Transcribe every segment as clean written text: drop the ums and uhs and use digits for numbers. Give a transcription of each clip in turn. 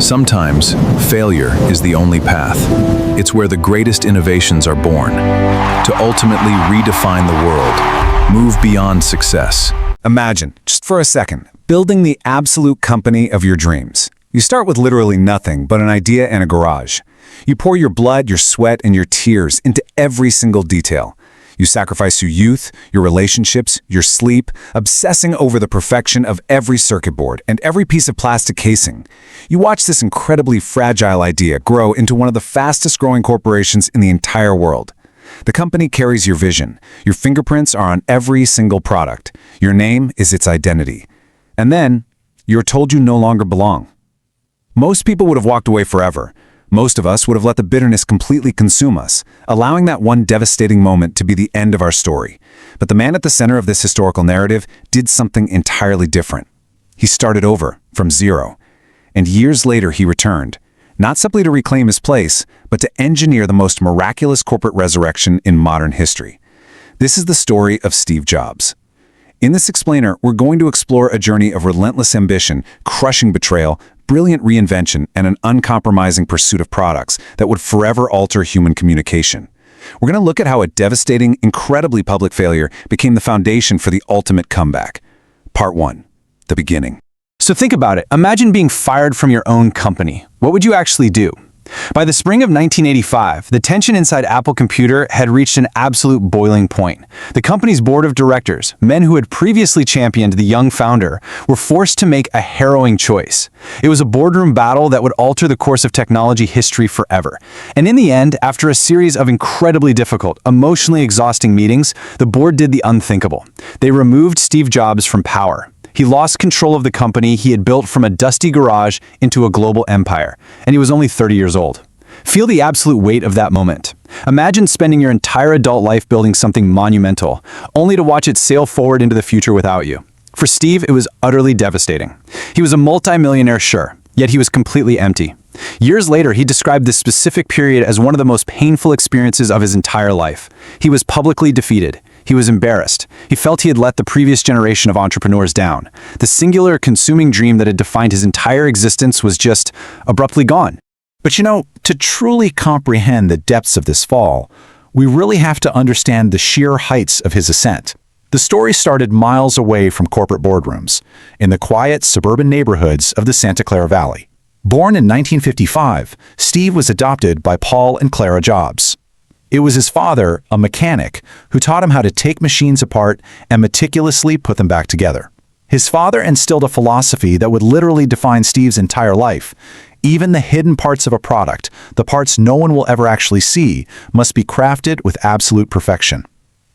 Sometimes, failure is the only path. It's where the greatest innovations are born. To ultimately redefine the world, move beyond success. Imagine, just for a second, building the absolute company of your dreams. You start with literally nothing but an idea and a garage. You pour your blood, your sweat, and your tears into every single detail. You sacrifice your youth, your relationships, your sleep, obsessing over the perfection of every circuit board and every piece of plastic casing. You watch this incredibly fragile idea grow into one of the fastest-growing corporations in the entire world. The company carries your vision. Your fingerprints are on every single product. Your name is its identity. And then, you're told you no longer belong. Most people would have walked away forever. Most of us would have let the bitterness completely consume us, allowing that one devastating moment to be the end of our story. But the man at the center of this historical narrative did something entirely different. He started over, from zero. And years later he returned, not simply to reclaim his place, but to engineer the most miraculous corporate resurrection in modern history. This is the story of Steve Jobs. In this explainer, we're going to explore a journey of relentless ambition, crushing betrayal, brilliant reinvention, and an uncompromising pursuit of products that would forever alter human communication. We're going to look at how a devastating, incredibly public failure became the foundation for the ultimate comeback. Part 1. The beginning. So think about it. Imagine being fired from your own company. What would you actually do? By the spring of 1985, the tension inside Apple Computer had reached an absolute boiling point. The company's board of directors, men who had previously championed the young founder, were forced to make a harrowing choice. It was a boardroom battle that would alter the course of technology history forever. And in the end, after a series of incredibly difficult, emotionally exhausting meetings, the board did the unthinkable. They removed Steve Jobs from power. He lost control of the company he had built from a dusty garage into a global empire, and he was only 30 years old. Feel the absolute weight of that moment. Imagine spending your entire adult life building something monumental, only to watch it sail forward into the future without you. For Steve, it was utterly devastating. He was a multi-millionaire, sure, yet he was completely empty. Years later, he described this specific period as one of the most painful experiences of his entire life. He was publicly defeated. He was embarrassed. He felt he had let the previous generation of entrepreneurs down. The singular, consuming dream that had defined his entire existence was just abruptly gone. But to truly comprehend the depths of this fall, we really have to understand the sheer heights of his ascent. The story started miles away from corporate boardrooms, in the quiet suburban neighborhoods of the Santa Clara Valley. Born in 1955, Steve was adopted by Paul and Clara Jobs. It was his father, a mechanic, who taught him how to take machines apart and meticulously put them back together. His father instilled a philosophy that would literally define Steve's entire life. Even the hidden parts of a product, the parts no one will ever actually see, must be crafted with absolute perfection.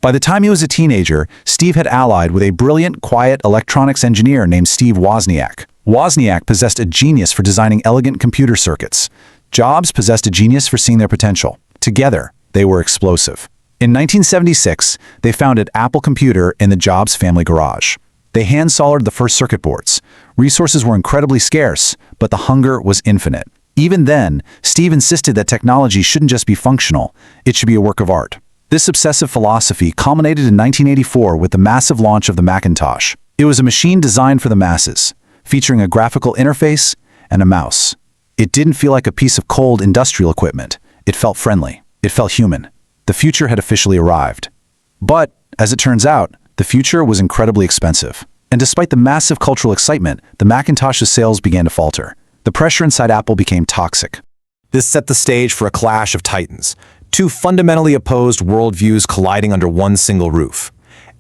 By the time he was a teenager, Steve had allied with a brilliant, quiet electronics engineer named Steve Wozniak. Wozniak possessed a genius for designing elegant computer circuits. Jobs possessed a genius for seeing their potential. Together, they were explosive. In 1976, they founded Apple Computer in the Jobs family garage. They hand-soldered the first circuit boards. Resources were incredibly scarce, but the hunger was infinite. Even then, Steve insisted that technology shouldn't just be functional, it should be a work of art. This obsessive philosophy culminated in 1984 with the massive launch of the Macintosh. It was a machine designed for the masses, featuring a graphical interface and a mouse. It didn't feel like a piece of cold industrial equipment. It felt friendly. It felt human. The future had officially arrived. But, as it turns out, the future was incredibly expensive. And despite the massive cultural excitement, the Macintosh's sales began to falter. The pressure inside Apple became toxic. This set the stage for a clash of titans, two fundamentally opposed worldviews colliding under one single roof.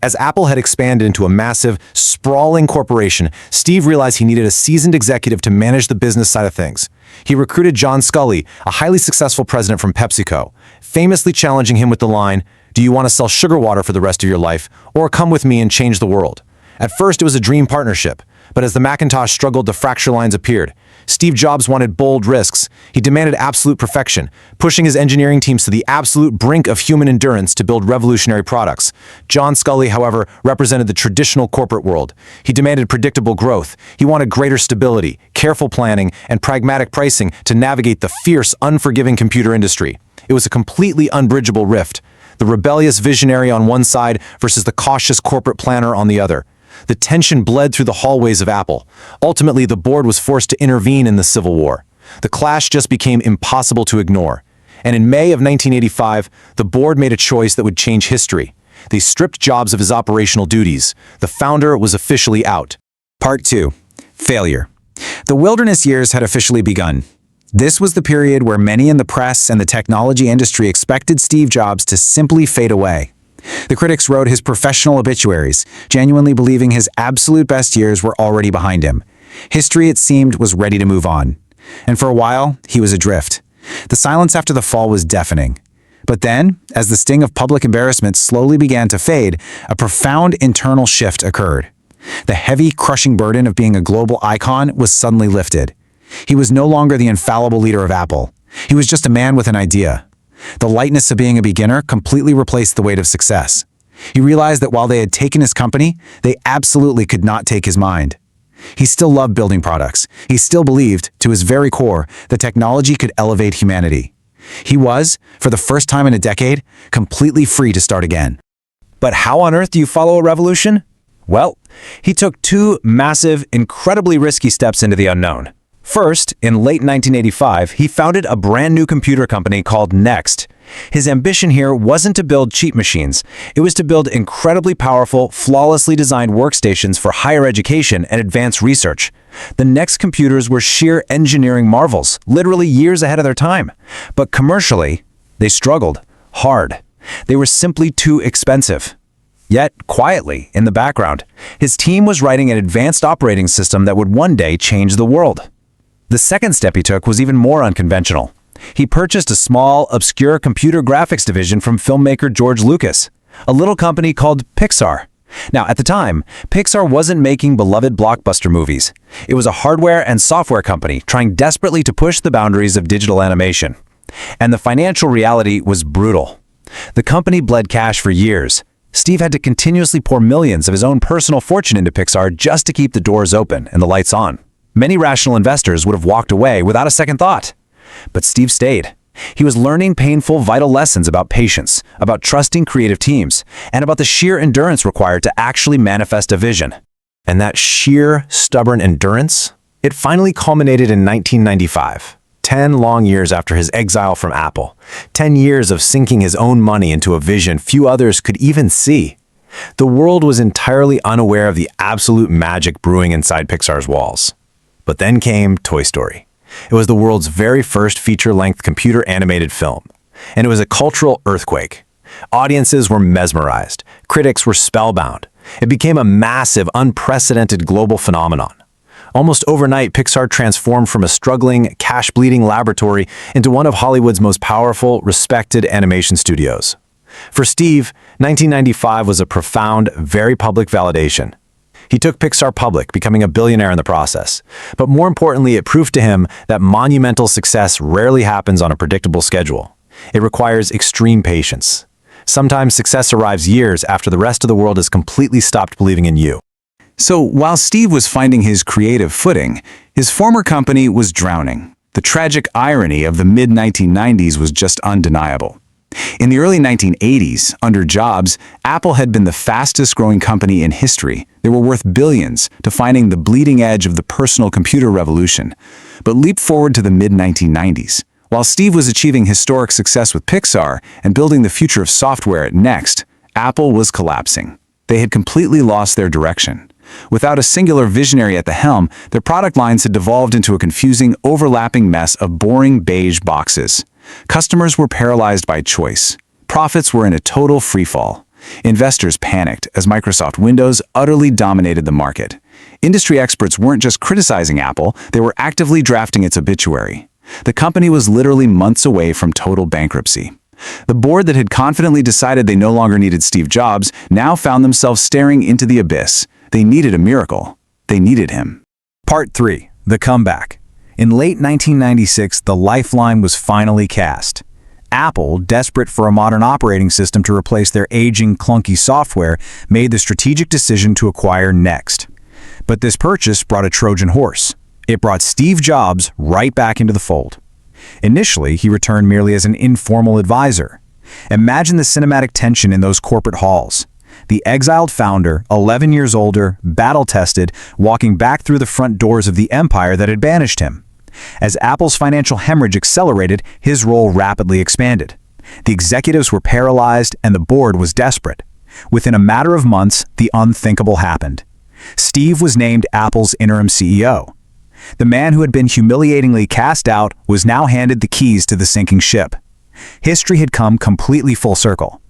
As Apple had expanded into a massive, sprawling corporation, Steve realized he needed a seasoned executive to manage the business side of things. He recruited John Sculley, a highly successful president from PepsiCo, famously challenging him with the line, "Do you want to sell sugar water for the rest of your life, or come with me and change the world?" At first, it was a dream partnership, but as the Macintosh struggled, the fracture lines appeared. Steve Jobs wanted bold risks. He demanded absolute perfection, pushing his engineering teams to the absolute brink of human endurance to build revolutionary products. John Sculley, however, represented the traditional corporate world. He demanded predictable growth. He wanted greater stability, careful planning, and pragmatic pricing to navigate the fierce, unforgiving computer industry. It was a completely unbridgeable rift. The rebellious visionary on one side versus the cautious corporate planner on the other. The tension bled through the hallways of Apple. Ultimately, the board was forced to intervene in the Civil War. The clash just became impossible to ignore. And in May of 1985, the board made a choice that would change history. They stripped Jobs of his operational duties. The founder was officially out. Part 2. Failure. The wilderness years had officially begun. This was the period where many in the press and the technology industry expected Steve Jobs to simply fade away. The critics wrote his professional obituaries, genuinely believing his absolute best years were already behind him. History, it seemed, was ready to move on. And for a while, he was adrift. The silence after the fall was deafening. But then, as the sting of public embarrassment slowly began to fade, a profound internal shift occurred. The heavy, crushing burden of being a global icon was suddenly lifted. He was no longer the infallible leader of Apple. He was just a man with an idea. The lightness of being a beginner completely replaced the weight of success. He realized that while they had taken his company, they absolutely could not take his mind. He still loved building products. He still believed, to his very core, that technology could elevate humanity. He was, for the first time in a decade, completely free to start again. But how on earth do you follow a revolution? Well, he took two massive, incredibly risky steps into the unknown. First, in late 1985, he founded a brand new computer company called NeXT. His ambition here wasn't to build cheap machines. It was to build incredibly powerful, flawlessly designed workstations for higher education and advanced research. The NeXT computers were sheer engineering marvels, literally years ahead of their time. But commercially, they struggled hard. They were simply too expensive. Yet, quietly, in the background, his team was writing an advanced operating system that would one day change the world. The second step he took was even more unconventional. He purchased a small, obscure computer graphics division from filmmaker George Lucas, a little company called Pixar. Now, at the time, Pixar wasn't making beloved blockbuster movies. It was a hardware and software company trying desperately to push the boundaries of digital animation. And the financial reality was brutal. The company bled cash for years. Steve had to continuously pour millions of his own personal fortune into Pixar just to keep the doors open and the lights on. Many rational investors would have walked away without a second thought. But Steve stayed. He was learning painful, vital lessons about patience, about trusting creative teams, and about the sheer endurance required to actually manifest a vision. And that sheer, stubborn endurance, it finally culminated in 1995. 10 long years after his exile from Apple. 10 years of sinking his own money into a vision few others could even see. The world was entirely unaware of the absolute magic brewing inside Pixar's walls. But then came Toy Story. It was the world's very first feature-length computer animated film. And it was a cultural earthquake. Audiences were mesmerized. Critics were spellbound. It became a massive, unprecedented global phenomenon. Almost overnight, Pixar transformed from a struggling, cash-bleeding laboratory into one of Hollywood's most powerful, respected animation studios. For Steve, 1995 was a profound, very public validation. He took Pixar public, becoming a billionaire in the process. But more importantly, it proved to him that monumental success rarely happens on a predictable schedule. It requires extreme patience. Sometimes success arrives years after the rest of the world has completely stopped believing in you. So while Steve was finding his creative footing, his former company was drowning. The tragic irony of the mid-1990s was just undeniable. In the early 1980s, under Jobs, Apple had been the fastest-growing company in history. They were worth billions, defining the bleeding edge of the personal computer revolution. But leap forward to the mid-1990s. While Steve was achieving historic success with Pixar and building the future of software at NeXT, Apple was collapsing. They had completely lost their direction. Without a singular visionary at the helm, their product lines had devolved into a confusing, overlapping mess of boring beige boxes. Customers were paralyzed by choice. Profits were in a total freefall. Investors panicked as Microsoft Windows utterly dominated the market. Industry experts weren't just criticizing Apple, they were actively drafting its obituary. The company was literally months away from total bankruptcy. The board that had confidently decided they no longer needed Steve Jobs now found themselves staring into the abyss. They needed a miracle. They needed him. Part 3. The Comeback. In late 1996, the lifeline was finally cast. Apple, desperate for a modern operating system to replace their aging, clunky software, made the strategic decision to acquire NeXT. But this purchase brought a Trojan horse. It brought Steve Jobs right back into the fold. Initially, he returned merely as an informal advisor. Imagine the cinematic tension in those corporate halls. The exiled founder, 11 years older, battle-tested, walking back through the front doors of the empire that had banished him. As Apple's financial hemorrhage accelerated, his role rapidly expanded. The executives were paralyzed and the board was desperate. Within a matter of months, the unthinkable happened. Steve was named Apple's interim CEO. The man who had been humiliatingly cast out was now handed the keys to the sinking ship. History had come completely full circle.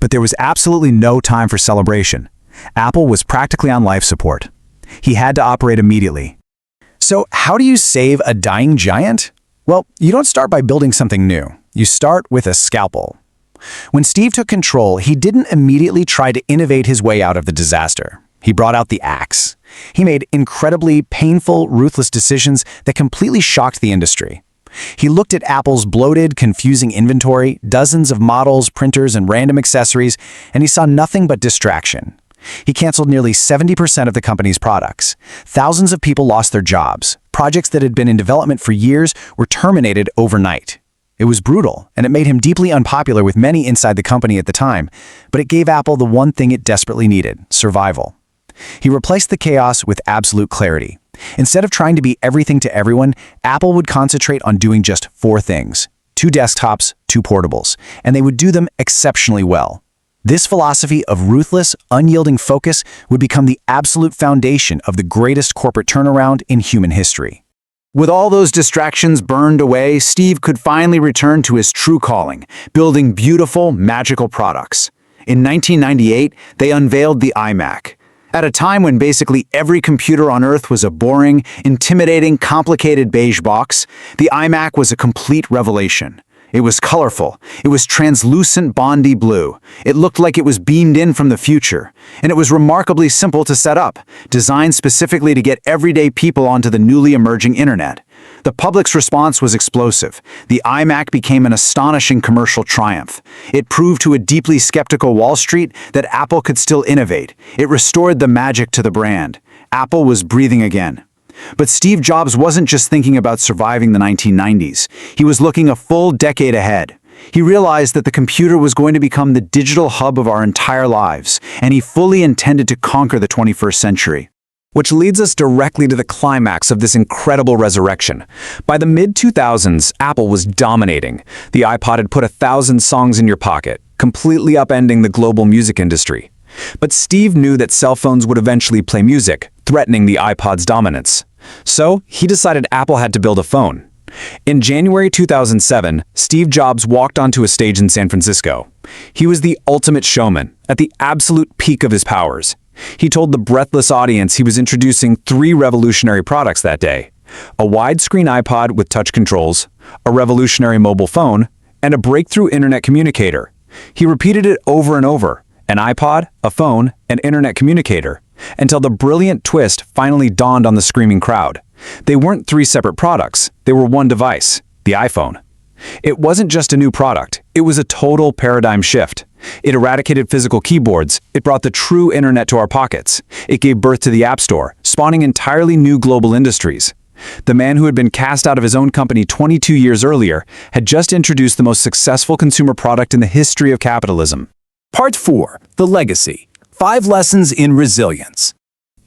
But there was absolutely no time for celebration. Apple was practically on life support. He had to operate immediately. So how do you save a dying giant? Well, you don't start by building something new. You start with a scalpel. When Steve took control, he didn't immediately try to innovate his way out of the disaster. He brought out the axe. He made incredibly painful, ruthless decisions that completely shocked the industry. He looked at Apple's bloated, confusing inventory, dozens of models, printers, and random accessories, and he saw nothing but distraction. He canceled nearly 70% of the company's products. Thousands of people lost their jobs. Projects that had been in development for years were terminated overnight. It was brutal, and it made him deeply unpopular with many inside the company at the time, but it gave Apple the one thing it desperately needed: survival. He replaced the chaos with absolute clarity. Instead of trying to be everything to everyone, Apple would concentrate on doing just 4 things: 2 desktops, 2 portables, and they would do them exceptionally well. This philosophy of ruthless, unyielding focus would become the absolute foundation of the greatest corporate turnaround in human history. With all those distractions burned away, Steve could finally return to his true calling, building beautiful, magical products. In 1998, they unveiled the iMac. At a time when basically every computer on Earth was a boring, intimidating, complicated beige box, the iMac was a complete revelation. It was colorful. It was translucent Bondi blue. It looked like it was beamed in from the future. And it was remarkably simple to set up, designed specifically to get everyday people onto the newly emerging internet. The public's response was explosive. The iMac became an astonishing commercial triumph. It proved to a deeply skeptical Wall Street that Apple could still innovate. It restored the magic to the brand. Apple was breathing again. But Steve Jobs wasn't just thinking about surviving the 1990s. He was looking a full decade ahead. He realized that the computer was going to become the digital hub of our entire lives, and he fully intended to conquer the 21st century. Which leads us directly to the climax of this incredible resurrection. By the mid-2000s, Apple was dominating. The iPod had put 1,000 songs in your pocket, completely upending the global music industry. But Steve knew that cell phones would eventually play music, threatening the iPod's dominance. So he decided Apple had to build a phone. In January 2007, Steve Jobs walked onto a stage in San Francisco. He was the ultimate showman, at the absolute peak of his powers. He told the breathless audience he was introducing 3 revolutionary products that day: a widescreen iPod with touch controls, a revolutionary mobile phone, and a breakthrough internet communicator. He repeated it over and over: an iPod, a phone, an internet communicator, until the brilliant twist finally dawned on the screaming crowd. They weren't 3 separate products, they were one device: the iPhone. It wasn't just a new product, it was a total paradigm shift. It eradicated physical keyboards, it brought the true internet to our pockets. It gave birth to the App Store, spawning entirely new global industries. The man who had been cast out of his own company 22 years earlier had just introduced the most successful consumer product in the history of capitalism. Part 4. The Legacy. 5 Lessons in Resilience.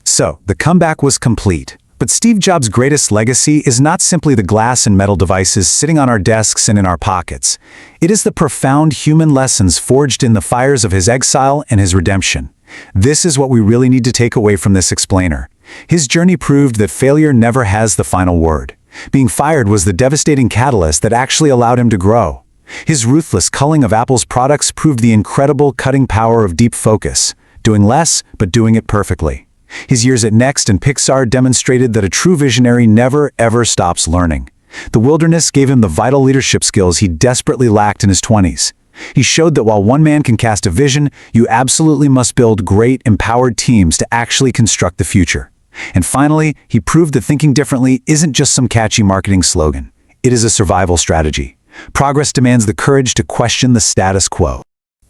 So, the comeback was complete. But Steve Jobs' greatest legacy is not simply the glass and metal devices sitting on our desks and in our pockets. It is the profound human lessons forged in the fires of his exile and his redemption. This is what we really need to take away from this explainer. His journey proved that failure never has the final word. Being fired was the devastating catalyst that actually allowed him to grow. His ruthless culling of Apple's products proved the incredible cutting power of deep focus, doing less but doing it perfectly. His years at NeXT and Pixar demonstrated that a true visionary never, ever stops learning. The wilderness gave him the vital leadership skills he desperately lacked in his 20s. He showed that while one man can cast a vision, you absolutely must build great, empowered teams to actually construct the future. And finally, he proved that thinking differently isn't just some catchy marketing slogan. It is a survival strategy. Progress demands the courage to question the status quo.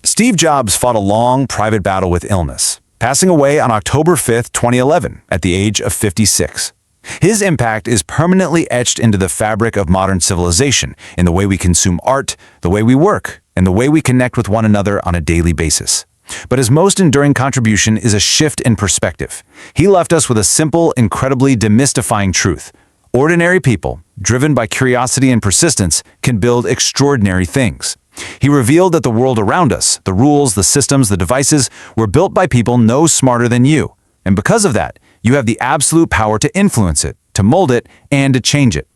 Steve Jobs fought a long, private battle with illness, passing away on October 5, 2011, at the age of 56. His impact is permanently etched into the fabric of modern civilization, in the way we consume art, the way we work, and the way we connect with one another on a daily basis. But his most enduring contribution is a shift in perspective. He left us with a simple, incredibly demystifying truth. Ordinary people, driven by curiosity and persistence, can build extraordinary things. He revealed that the world around us, the rules, the systems, the devices, were built by people no smarter than you. And because of that, you have the absolute power to influence it, to mold it, and to change it.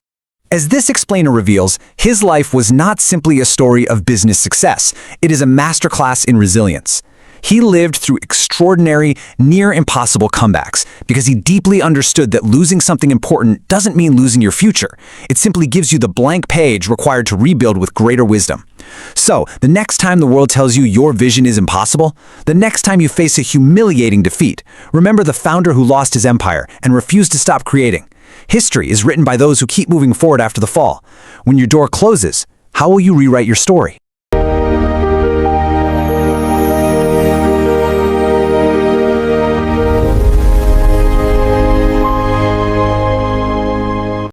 As this explainer reveals, his life was not simply a story of business success. It is a masterclass in resilience. He lived through extraordinary, near-impossible comebacks because he deeply understood that losing something important doesn't mean losing your future. It simply gives you the blank page required to rebuild with greater wisdom. So, the next time the world tells you your vision is impossible, the next time you face a humiliating defeat, remember the founder who lost his empire and refused to stop creating. History is written by those who keep moving forward after the fall. When your door closes, how will you rewrite your story?